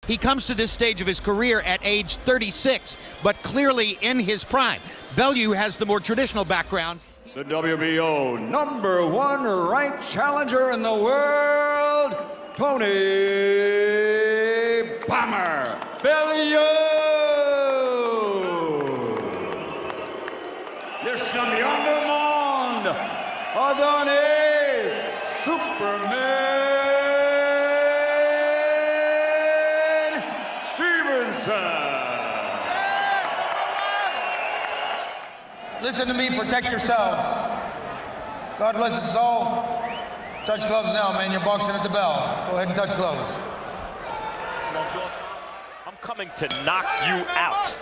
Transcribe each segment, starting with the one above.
He comes to this stage of his career at age 36, but clearly in his prime. Bellew has the more traditional background. The WBO #1 ranked challenger in the world, Tony Bellew. Le champion du monde, Adonis Stevenson. Listen to me, protect yourselves. God bless us all. Touch gloves now, man. You're boxing at the bell. Go ahead and touch gloves. I'm coming to knock you out.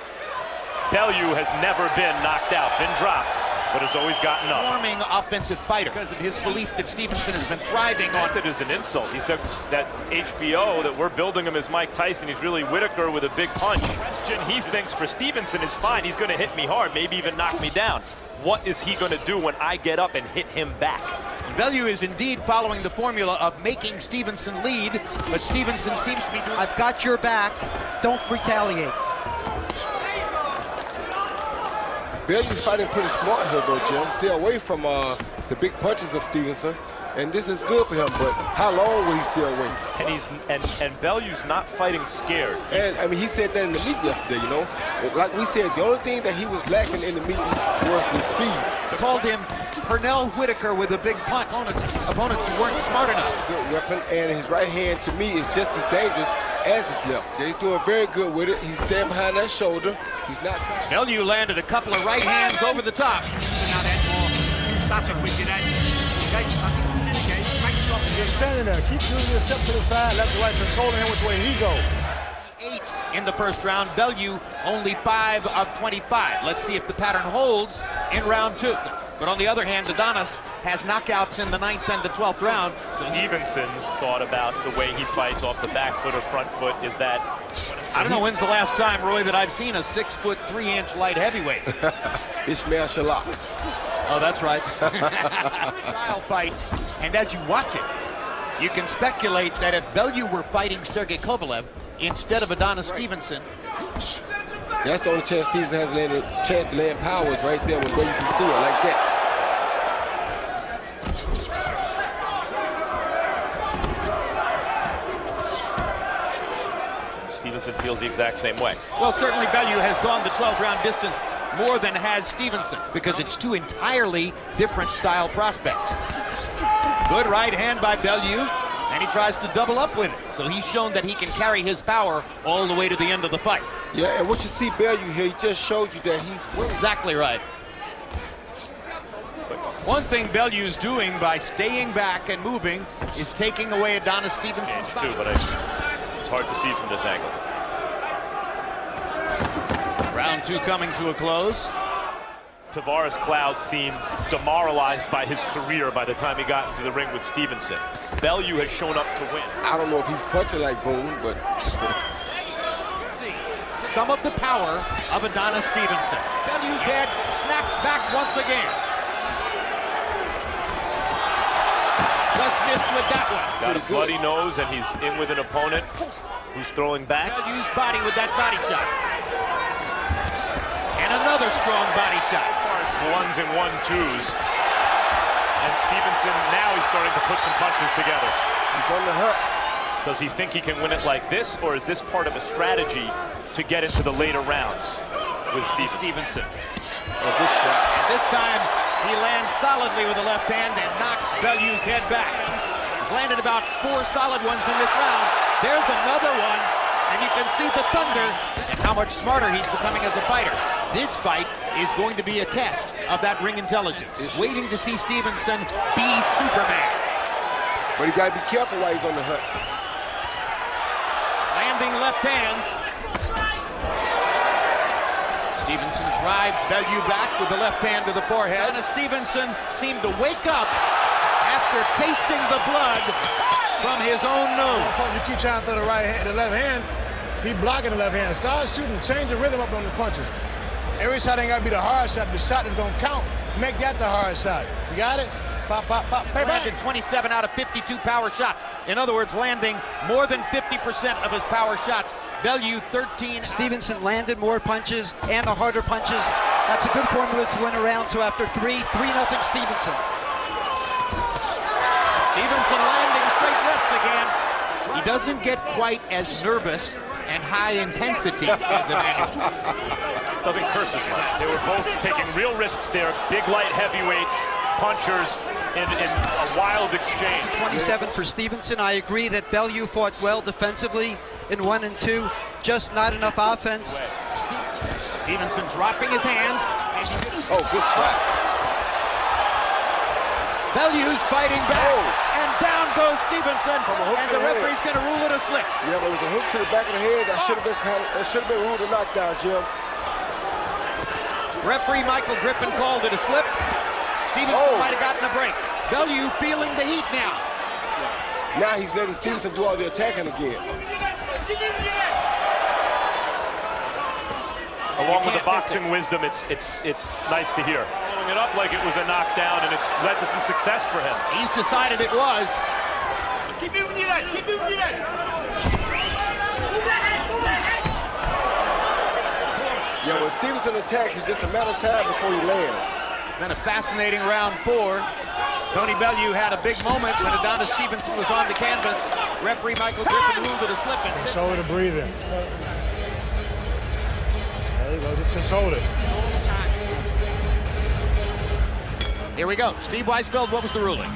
Bellew has never been knocked out, been dropped, but has always gotten up. Forming offensive fighter because of his belief that Stevenson has been thriving on. It is an insult. He said that HBO, that we're building him as Mike Tyson. He's really Whitaker with a big punch. Question he thinks for Stevenson is fine. He's going to hit me hard, maybe even knock me down. What is he going to do when I get up and hit him back? Bellew is indeed following the formula of making Stevenson lead, but Stevenson seems to be doing... I've got your back. Don't retaliate. Bellew's fighting pretty smart here, though, Jim. Stay away from the big punches of Stevenson, and this is good for him. But how long will he stay away? And Bellew's not fighting scared. And I mean, he said that in the meet yesterday. You know, like we said, the only thing that he was lacking in the meet was the speed. Called him Pernell Whitaker with a big punch. Opponents who weren't smart enough. Good weapon, and his right hand to me is just as dangerous as his left. He's doing very good with it. He's standing behind that shoulder. He's not. Bellew landed a couple of right hands over the top. You're standing there. Keep doing your step to the side, left to right, controlling him which way he go. 8 in the first round. Bellew only 5 of 25. Let's see if the pattern holds in round 2. But on the other hand, Adonis has knockouts in the 9th and the 12th round. Stevenson's thought about the way he fights off the back foot or front foot is that... I don't know when's the last time, Roy, that I've seen a 6'3" light heavyweight. Ishmael Shalak. Oh, that's right. Style fight. And as you watch it, you can speculate that if Bellew were fighting Sergey Kovalev instead of Adonis Stevenson, that's the only chance Stevenson has a chance to land power is right there when Bellew be still like that. Stevenson feels the exact same way. well, certainly Bellew has gone the 12-round distance more than has Stevenson because it's two entirely different style prospects. Good right hand by Bellew, and he tries to double up with it. So he's shown that he can carry his power all the way to the end of the fight. Yeah, and what you see Bellew here, he just showed you that he's winning. Exactly right. One thing Bellew's doing by staying back and moving is taking away Adonis Stevenson's too, but it's hard to see from this angle. Round 2 coming to a close. Tavares Cloud seemed demoralized by his career by the time he got into the ring with Stevenson. Bellew has shown up to win. I don't know if he's punching like Boone, but... See some of the power of Adonis Stevenson. Bellew's head snaps back once again. Just missed with that one. Got a bloody nose, and he's in with an opponent who's throwing back. Bellew's body with that body shot. And another strong body shot. Ones and 1-2s. And Stevenson, now he's starting to put some punches together. He's on the hook. Does he think he can win it like this, or is this part of a strategy to get into the later rounds with Stevenson? Oh, good shot. And this time, he lands solidly with the left hand and knocks Bellew's head back. He's landed about 4 solid ones in this round. There's another one, and you can see the thunder and how much smarter he's becoming as a fighter. This fight is going to be a test of that ring intelligence. Waiting to see Stevenson be Superman. But he got to be careful while he's on the hook. Landing left hands. Stevenson drives Bellew back with the left hand to the forehead. And Stevenson seemed to wake up after tasting the blood from his own nose. You keep trying to throw the right hand, the left hand, he blocking the left hand. Start shooting, change the rhythm up on the punches. Every shot ain't got to be the hard shot. The shot is going to count. Make that the hard shot. You got it? Pop, pop, pop. Pay back. 27 out of 52 power shots. In other words, landing more than 50% of his power shots. Bellew 13. Stevenson landed more punches and the harder punches. That's a good formula to win a round. So after 3-0 Stevenson. Stevenson landing straight lefts again. He doesn't get quite as nervous and high intensity as Emmanuel. Doesn't curse as much. They were both taking real risks there. Big light heavyweights, punchers, in a wild exchange. 27 for Stevenson. I agree that Bellew fought well defensively in 1 and 2. Just not enough offense. Stevenson dropping his hands. Oh, good shot. Bellew's fighting back. And down goes Stevenson. From a hook And to the the head. referee's going to rule it a slip. Yeah, but it was a hook to the back of the head. That should have been ruled a knockdown, Jim. Referee Michael Griffin called it a slip. Stevenson might have gotten a break. Bellew feeling the heat now. Now he's letting Stevenson do all the attacking again. Along with the boxing wisdom, it's nice to hear. Following it up like it was a knockdown, and it's led to some success for him. He's decided it was. Yeah, when Stevenson attacks, it's just a matter of time before he lands. It's been a fascinating round 4. Tony Bellew had a big moment when Adonis Stevenson was on the canvas. Referee Michael Griffin ruled it a slip. And Control the breathing. There you go, just control it. Here we go. Steve Weisfeld, what was the ruling?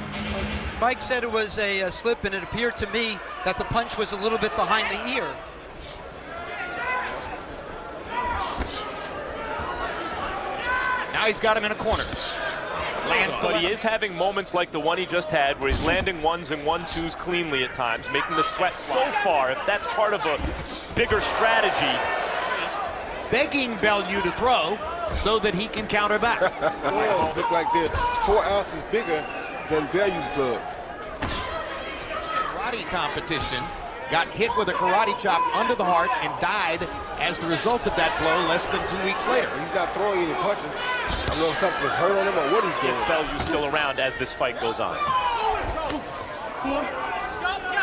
Mike said it was a slip, and it appeared to me that the punch was a little bit behind the ear. Now he's got him in a corner. Lands the But he left. is having moments like the one he just had where he's landing 1s and 1-2s cleanly at times, making the sweat so far. If that's part of a bigger strategy. Begging Bellew to throw so that he can counter back. Gloves look like they're 4 ounces bigger than Bellew's gloves. Karate competition. Got hit with a karate chop under the heart and died as the result of that blow less than 2 weeks later. He's not throwing any punches. I don't know if something's hurt on him or what he's doing. If Bellew's still around as this fight goes on.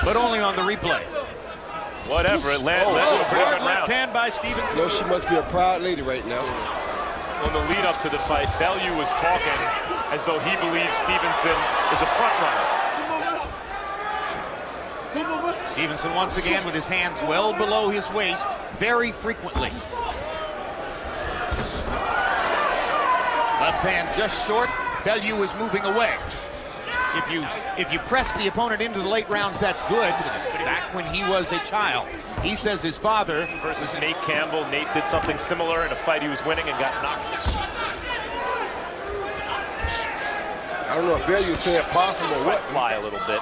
But only on the replay. Whatever, it led to a pretty Hard good left round. hand by Stevenson. You know, she must be a proud lady right now. On the lead up to the fight, Bellew was talking as though he believes Stevenson is a front runner. Stevenson once again with his hands well below his waist, very frequently. Left hand just short. Bellew is moving away. If you press the opponent into the late rounds, that's good. Back when he was a child, he says his father Versus Nate Campbell. Nate did something similar in a fight he was winning and got knocked. I don't know if Bellew's playing possum or what. Fly a little bit.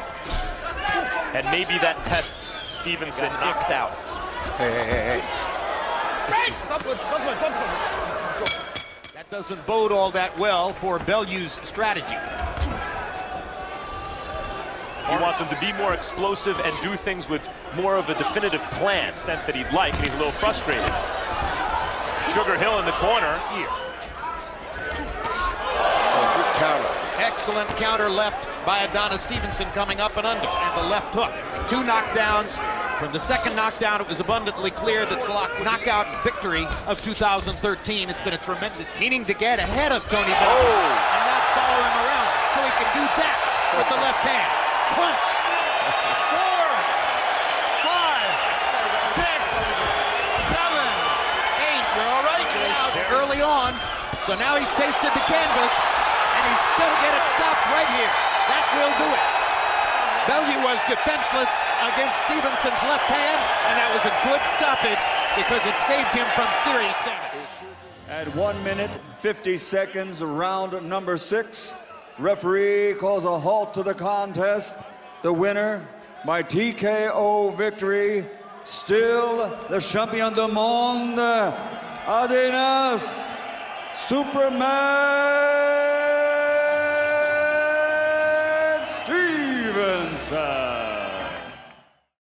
And maybe that tests Stevenson knocked out. Hey. That doesn't bode all that well for Bellew's strategy. He wants him to be more explosive and do things with more of a definitive plan, extent that he'd like, and he's a little frustrated. Sugar Hill in the corner. Here. Good counter. Excellent counter left by Adonis Stevenson coming up and under, and the left hook. 2 knockdowns. From the second knockdown, it was abundantly clear that Salak knockout victory of 2013. It's been a tremendous meaning to get ahead of Tony Bellew and not follow him around so he can do that with the left hand. Punch. 4, 5, 6, 7, 8. You're all right. Early on. So now he's tasted the canvas, and he's going to get it stopped right here. That will do it. Bellew was defenseless against Stevenson's left hand, and that was a good stoppage because it saved him from serious damage. At 1 minute, 50 seconds, round number 6. Referee calls a halt to the contest. The winner by TKO victory, still the champion du monde, Adonis Superman